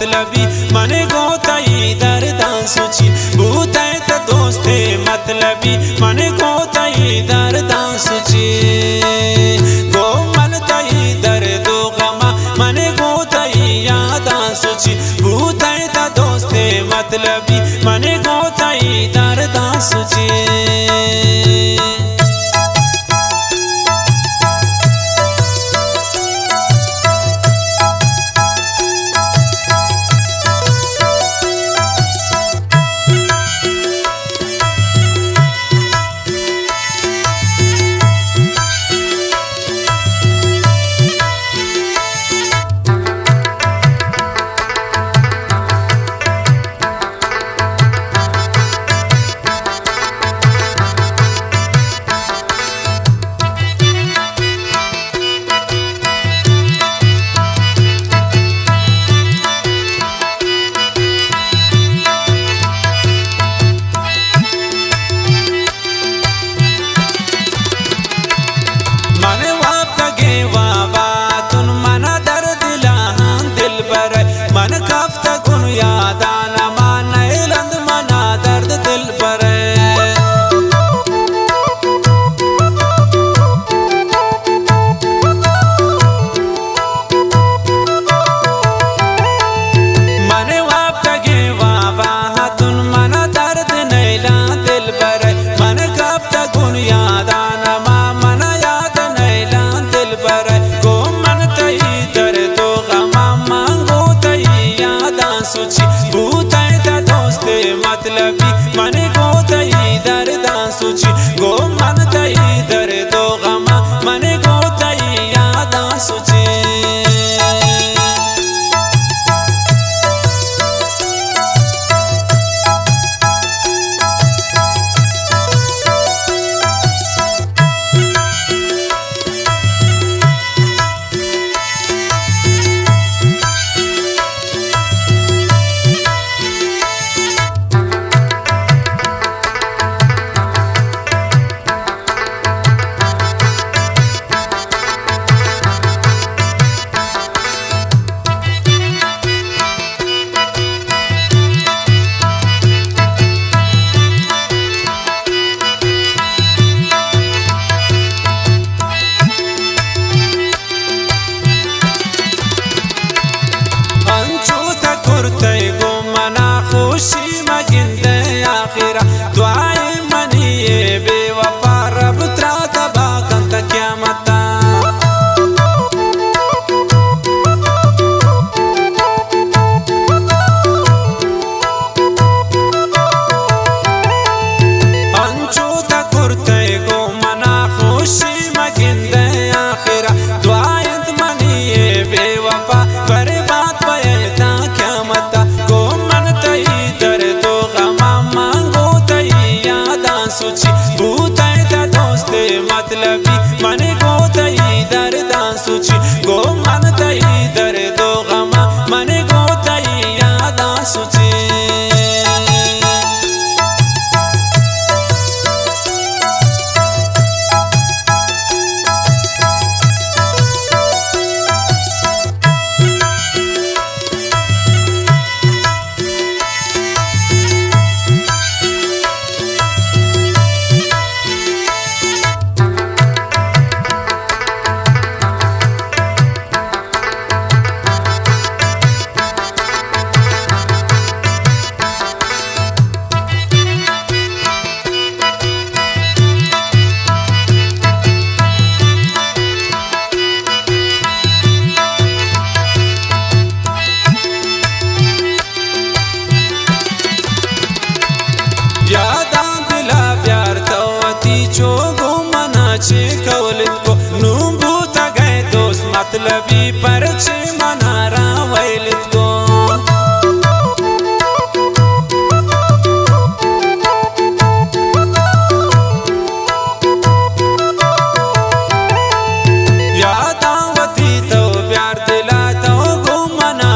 मतलबी मने गोताई दर्दां सुची भूताय त दोस्ते मतलबी मने गोताई दर्दां सुची गो मनताई दर्दो गमा मने गोताई यादां सुची भूताय त दोस्ते मतलबी मने गोताई दर्दां सुची मन कफ्ता कुन यादाना मान इलंद मना दर्द दिल पर मने वापता गे वाबा तुन मना दर्द नैला दिल पर मन कफ्ता कुन यादाना मन याद नैला दिल पर गो मन तई दर्दो गमा मांगो सुची भूताय त दोस्ते मतलबी मने गोताई दर्दां सुची गो मनताई दर्दो गमा मने गोताई यादां सुची गो मना खुशी मगिंदे आखिरा दुआएं मनिए बेवफा रब त्रा दबा कंत क़यामता अंचो तकुरते गो मना खुशी मगिंदे आखिरा दुआएं मनिए बेवफा बर्बाद पयता गो मनताई दर्दो गमा मांगो तई यादां सुची भूताय त दोस्ते मतलबी मने गोताई दर्दां सुची गो मनताई दर्दो गमा मने गोताई यादां सुची को नूं भूता गए दोस्त मतलबी पर मनारा वैलित को यादावती तो प्यार दिला तो गो मना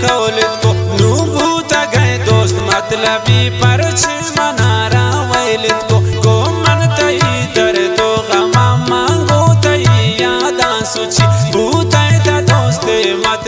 कौलित को नूं भूता गए दोस्त मतलबी पर मनारा वैलित को गो मनताई दर्दो गमा मांगो तई यादां सुची भूताय त दोस्ते मत